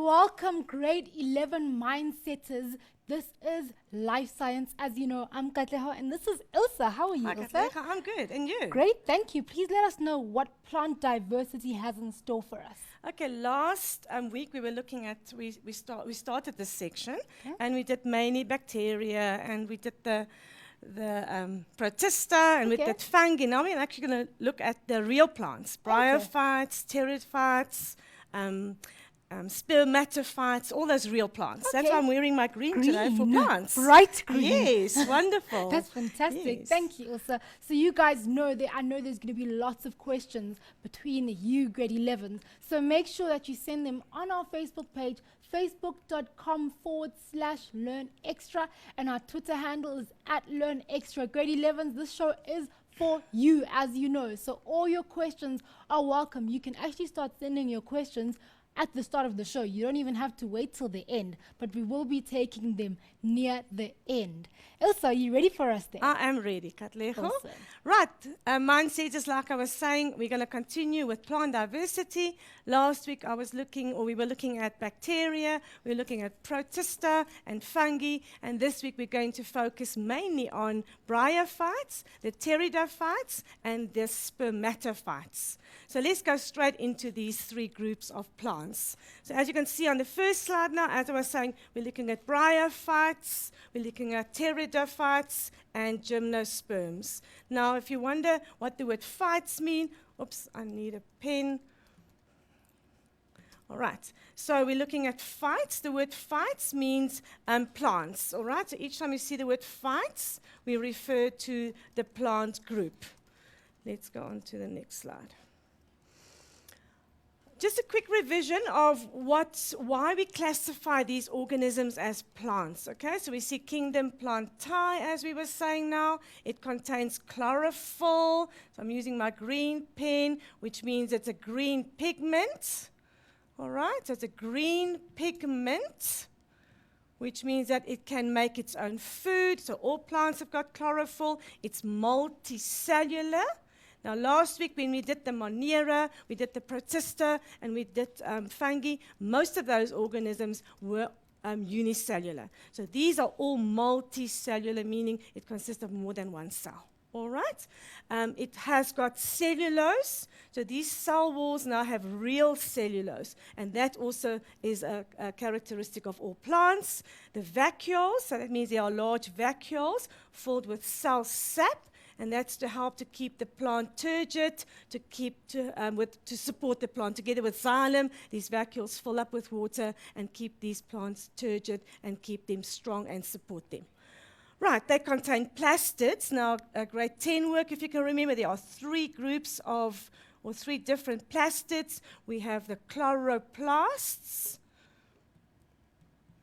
Welcome, grade 11 mindsetters. This is Life Science. As you know, I'm Katleho and this is Ilse. How are you, Hi, Ilse? Katleka. I'm good. And you? Great, thank you. Please let us know what plant diversity has in store for us. Okay, last week we were looking at, we started this section, and we did mainly bacteria, and we did the protista, and we did fungi. Now we're actually going to look at the real plants, bryophytes, pteridophytes, spermatophytes, all those real plants. That's why I'm wearing my green today for plants. Bright green. Yes, wonderful. That's fantastic. Yes. Thank you, Ilse. So you guys know that I know there's going to be lots of questions between you grade 11s. So make sure that you send them on our Facebook page, facebook.com/learnextra, and our Twitter handle is @learnextra. Grade 11s, this show is for you, as you know. So all your questions are welcome. You can actually start sending your questions at the start of the show. You don't even have to wait till the end, but we will be taking them near the end. Ilse, are you ready for us then? I am ready, Katlego. Awesome. Right, mindset, just like I was saying, we're going to continue with plant diversity. Last week we were looking at bacteria, we were looking at protista and fungi, and this week we're going to focus mainly on bryophytes, the pteridophytes, and the spermatophytes. So let's go straight into these three groups of plants. So as you can see on the first slide now, as I was saying, we're looking at bryophytes, we're looking at pteridophytes, and gymnosperms. Now, if you wonder what the word phytes mean, oops, I need a pen. All right, so we're looking at phytes. The word phytes means plants, all right? So each time you see the word phytes, we refer to the plant group. Let's go on to the next slide. Just a quick revision of why we classify these organisms as plants, okay? So we see kingdom Plantae, as we were saying now. It contains chlorophyll. So I'm using my green pen, which means it's a green pigment. All right, so it's a green pigment, which means that it can make its own food. So all plants have got chlorophyll. It's multicellular. Now, last week when we did the Monera, we did the protista, and we did fungi, most of those organisms were unicellular. So these are all multicellular, meaning it consists of more than one cell. All right? It has got cellulose. So these cell walls now have real cellulose, and that also is a characteristic of all plants. The vacuoles, so that means they are large vacuoles filled with cell sap, and that's to help to keep the plant turgid, to support the plant. Together with xylem, these vacuoles fill up with water and keep these plants turgid and keep them strong and support them. Right, they contain plastids. Now, grade 10 work, if you can remember, there are three different plastids. We have the chloroplasts.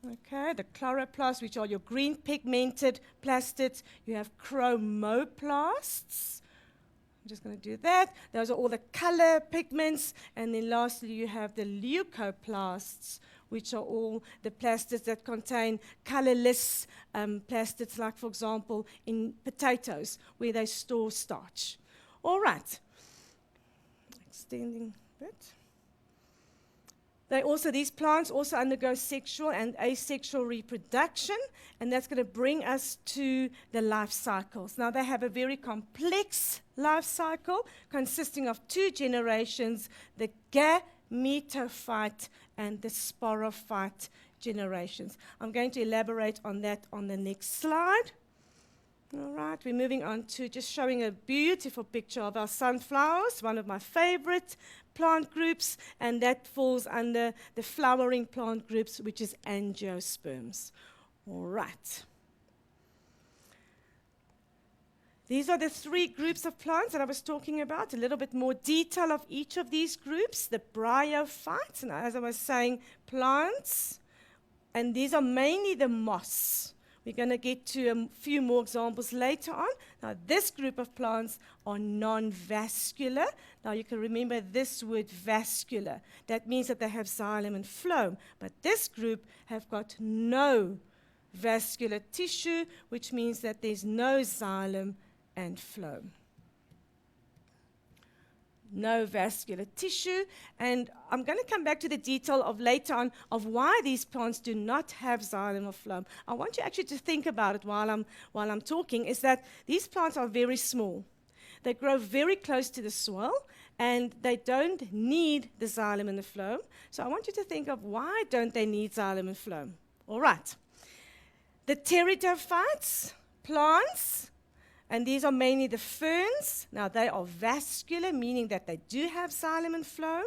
Okay, the chloroplasts, which are your green pigmented plastids. You have chromoplasts. I'm just going to do that. Those are all the color pigments. And then lastly, you have the leucoplasts, which are all the plastids that contain colorless plastids, like, for example, in potatoes, where they store starch. All right. Extending a bit. These plants also undergo sexual and asexual reproduction, and that's going to bring us to the life cycles. Now, they have a very complex life cycle consisting of two generations, the Gametophyte and the Sporophyte generations. I'm going to elaborate on that on the next slide. All right, we're moving on to just showing a beautiful picture of our sunflowers, one of my favorite plant groups, and that falls under the flowering plant groups, which is angiosperms. All right. These are the three groups of plants that I was talking about, a little bit more detail of each of these groups. The bryophytes, and as I was saying, plants, and these are mainly the moss. We're going to get to a few more examples later on. Now, this group of plants are non-vascular. Now, you can remember this word vascular. That means that they have xylem and phloem. But this group have got no vascular tissue, which means that there's no xylem and phloem. no vascular tissue. And I'm going to come back to the detail of later on of why these plants do not have xylem or phloem. I want you actually to think about it while I'm talking, is that these plants are very small. They grow very close to the soil, and they don't need the xylem and the phloem. So I want you to think of why don't they need xylem and phloem. All right. The Pteridophytes, plants, and these are mainly the ferns. Now, they are vascular, meaning that they do have xylem and phloem.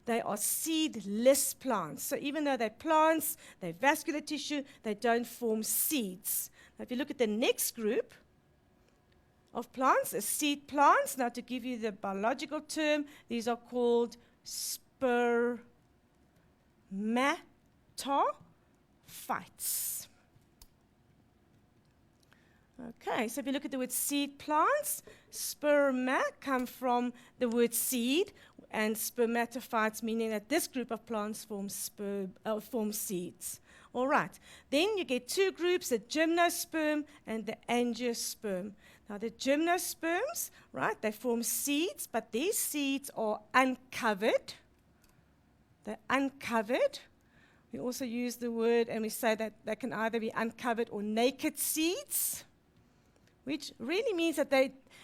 They are seedless plants. So even though they're plants, they're vascular tissue, they don't form seeds. Now, if you look at the next group of plants, seed plants. Now, to give you the biological term, these are called Spermatophytes. Okay, so if you look at the word seed plants, sperma come from the word seed, and spermatophytes, meaning that this group of plants form seeds. All right, then you get two groups, the gymnosperm and the angiosperm. Now the gymnosperms, right, they form seeds, but these seeds are uncovered. They're uncovered. We also use the word, and we say that they can either be uncovered or naked seeds, which really means that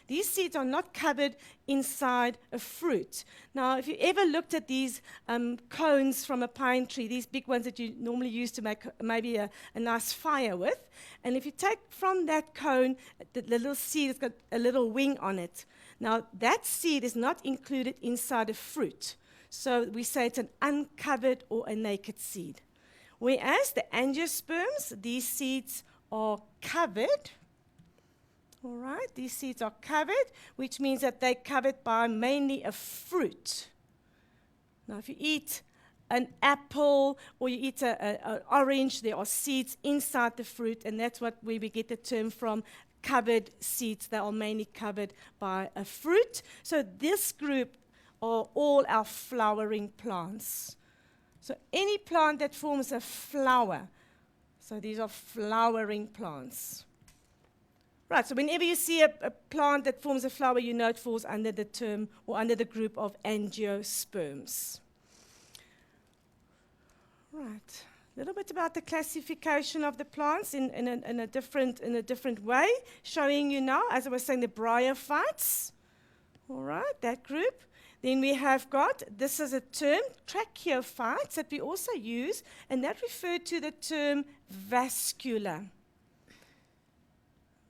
these seeds are not covered inside a fruit. Now, if you ever looked at these cones from a pine tree, these big ones that you normally use to make maybe a nice fire with, and if you take from that cone, the little seed has got a little wing on it. Now, that seed is not included inside a fruit. So we say it's an uncovered or a naked seed. Whereas the angiosperms, these seeds are covered. All right, these seeds are covered, which means that they're covered by mainly a fruit. Now, if you eat an apple or you eat an orange, there are seeds inside the fruit, and that's where we get the term from, covered seeds. They are mainly covered by a fruit. So this group are all our flowering plants. So any plant that forms a flower, so these are flowering plants. Right, so whenever you see a plant that forms a flower, you know it falls under the term or under the group of angiosperms. Right, a little bit about the classification of the plants in a different way, showing you now, as I was saying, the bryophytes. All right, that group. Then we have got, this is a term, tracheophytes, that we also use, and that referred to the term vascular.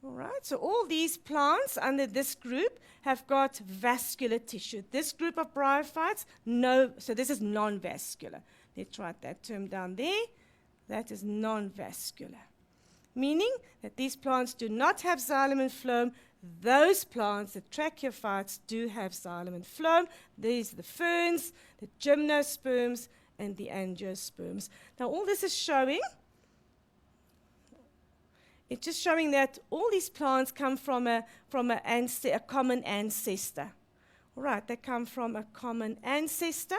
All right, so all these plants under this group have got vascular tissue. This group of bryophytes, no, so this is non-vascular. Let's write that term down there. That is non-vascular, meaning that these plants do not have xylem and phloem. Those plants, the tracheophytes, do have xylem and phloem. These are the ferns, the gymnosperms, and the angiosperms. Now, all this is showing, it's just showing that all these plants come from a common ancestor. All right, they come from a common ancestor.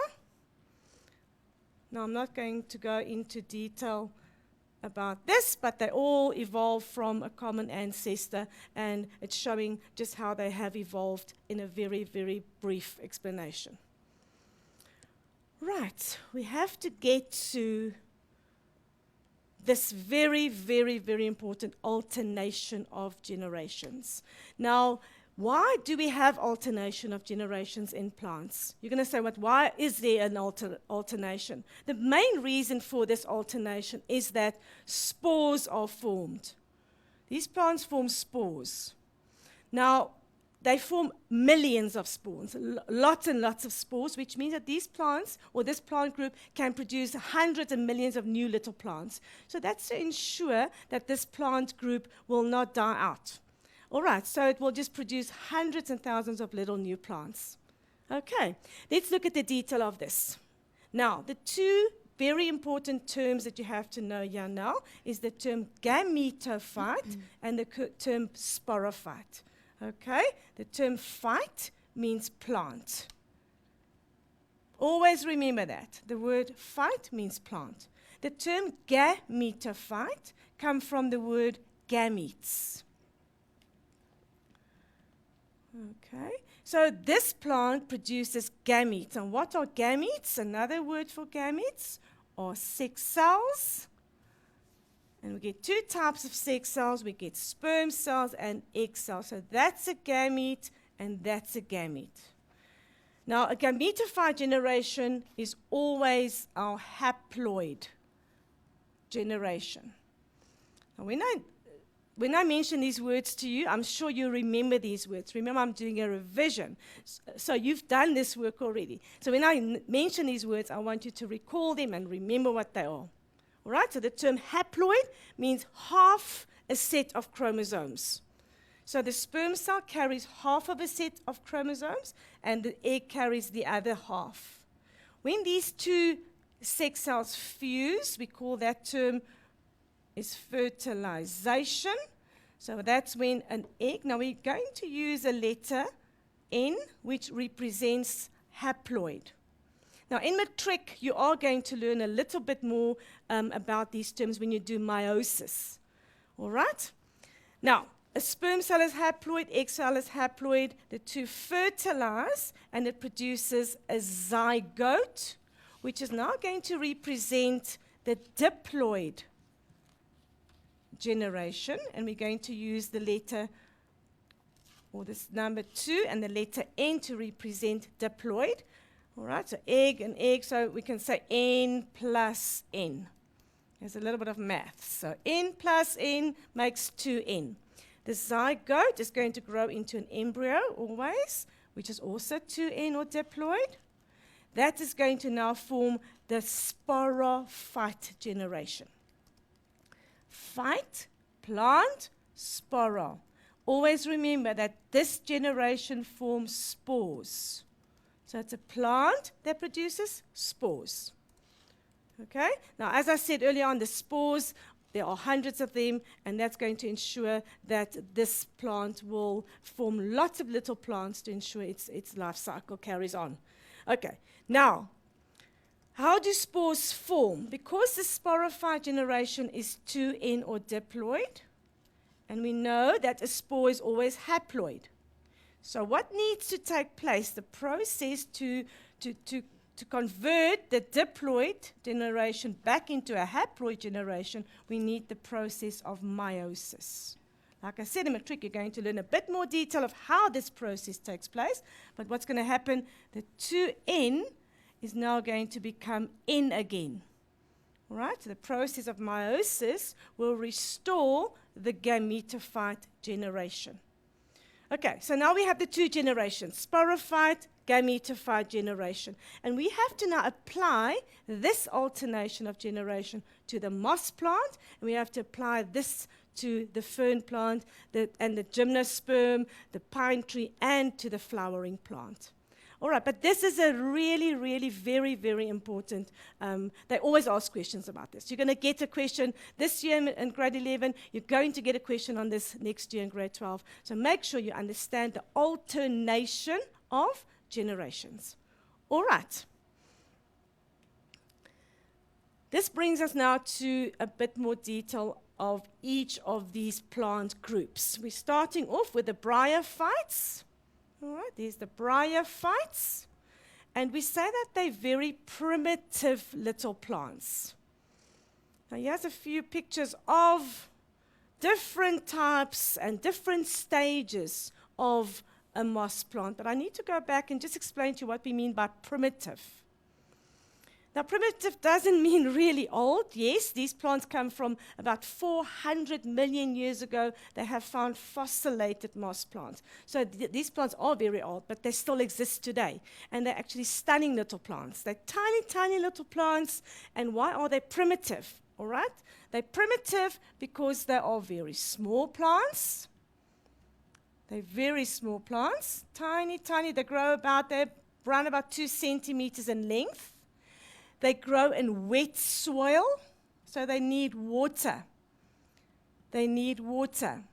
Now, I'm not going to go into detail about this, but they all evolved from a common ancestor, and it's showing just how they have evolved in a very, very brief explanation. Right, we have to get to this very, very, very important alternation of generations. Now, why do we have alternation of generations in plants? You're going to say, why is there an alternation? The main reason for this alternation is that spores are formed. These plants form spores. Now, they form millions of spores, lots and lots of spores, which means that these plants, or this plant group, can produce hundreds of millions of new little plants. So that's to ensure that this plant group will not die out. All right, so it will just produce hundreds and thousands of little new plants. Okay, let's look at the detail of this. Now, the two very important terms that you have to know here now is the term gametophyte and the term sporophyte. Okay, the term phyte means plant. Always remember that. The word phyte means plant. The term gametophyte comes from the word gametes. Okay, so this plant produces gametes. And what are gametes? Another word for gametes are sex cells. And we get two types of sex cells. We get sperm cells and egg cells. So that's a gamete and that's a gamete. Now, a gametophyte generation is always our haploid generation. Now, when I mention these words to you, I'm sure you remember these words. Remember, I'm doing a revision. So you've done this work already. So when I mention these words, I want you to recall them and remember what they are. All right? So the term haploid means half a set of chromosomes. So the sperm cell carries half of a set of chromosomes, and the egg carries the other half. When these two sex cells fuse, we call that term is fertilization. So that's when an egg, now we're going to use a letter N, which represents haploid. Now in matric, you are going to learn a little bit more about these terms when you do meiosis. All right? Now, a sperm cell is haploid, egg cell is haploid. The two fertilize, and it produces a zygote, which is now going to represent the diploid generation, and we're going to use the letter, or this number 2, and the letter N to represent diploid. All right, so egg and egg, so we can say N plus N. There's a little bit of math. So N plus N makes 2N. The zygote is going to grow into an embryo always, which is also 2N or diploid. That is going to now form the Sporophyte generation. Phyte, plant, sporo. Always remember that this generation forms spores. So it's a plant that produces spores. Okay? Now, as I said earlier on, the spores, there are hundreds of them, and that's going to ensure that this plant will form lots of little plants to ensure its life cycle carries on. Okay, now, how do spores form? Because the Sporophyte generation is 2N or diploid, and we know that a spore is always haploid. So what needs to take place? The process to convert the diploid generation back into a haploid generation, we need the process of meiosis. Like I said in matric, you're going to learn a bit more detail of how this process takes place, but what's going to happen, the 2N is now going to become N again. All right, so the process of meiosis will restore the gametophyte generation. Okay, so now we have the two generations, Sporophyte, Gametophyte generation. And we have to now apply this alternation of generation to the moss plant, and we have to apply this to the fern plant, and the gymnosperm, the pine tree, and to the flowering plant. All right, but this is a really, really very, very important, they always ask questions about this. You're going to get a question this year in grade 11, you're going to get a question on this next year in grade 12. So make sure you understand the alternation of generations. All right. This brings us now to a bit more detail of each of these plant groups. We're starting off with the Bryophytes. All right, there's the Bryophytes. And we say that they're very primitive little plants. Now here's a few pictures of different types and different stages of a moss plant. But I need to go back and just explain to you what we mean by primitive. Now, primitive doesn't mean really old. Yes, these plants come from about 400 million years ago. They have found fossilated moss plants. So these plants are very old, but they still exist today. And they're actually stunning little plants. They're tiny, tiny little plants. And why are they primitive? All right? They're primitive because they are very small plants. They're very small plants. Tiny, tiny. They grow around about 2 centimeters in length. They grow in wet soil, so they need water. They need water.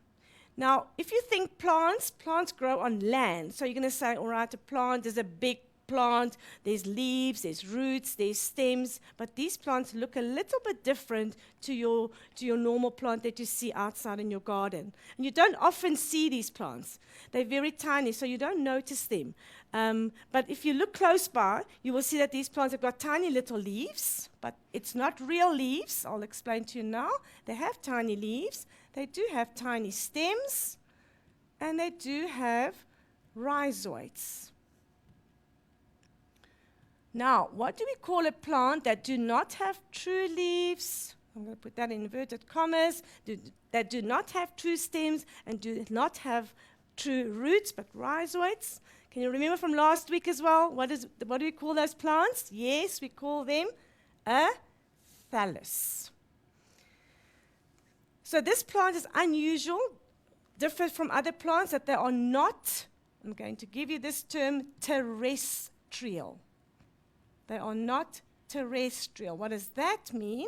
Now, if you think plants grow on land. So you're going to say, all right, a plant is a big plant. There's leaves, there's roots, there's stems, but these plants look a little bit different to your normal plant that you see outside in your garden. And you don't often see these plants. They're very tiny, so you don't notice them. But if you look close by, you will see that these plants have got tiny little leaves, but it's not real leaves. I'll explain to you now. They have tiny leaves. They do have tiny stems, and they do have rhizoids. Now, what do we call a plant that do not have true leaves? I'm going to put that in inverted commas. That do not have true stems and do not have true roots, but rhizoids. Can you remember from last week as well? What do we call those plants? Yes, we call them a thallus. So this plant is unusual, different from other plants, that they are not, I'm going to give you this term, terrestrial. They are not terrestrial. What does that mean?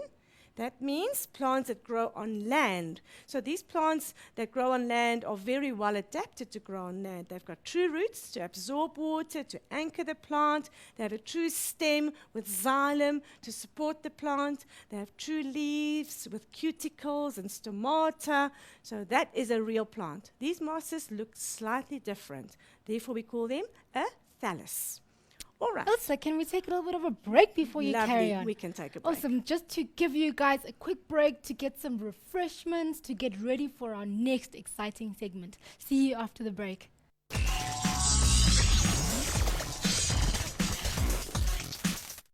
That means plants that grow on land. So these plants that grow on land are very well adapted to grow on land. They've got true roots to absorb water, to anchor the plant. They have a true stem with xylem to support the plant. They have true leaves with cuticles and stomata. So that is a real plant. These mosses look slightly different. Therefore, we call them a thallus. All right. Elsa, can we take a little bit of a break before you carry on? We can take a break. Awesome. Just to give you guys a quick break to get some refreshments, to get ready for our next exciting segment. See you after the break.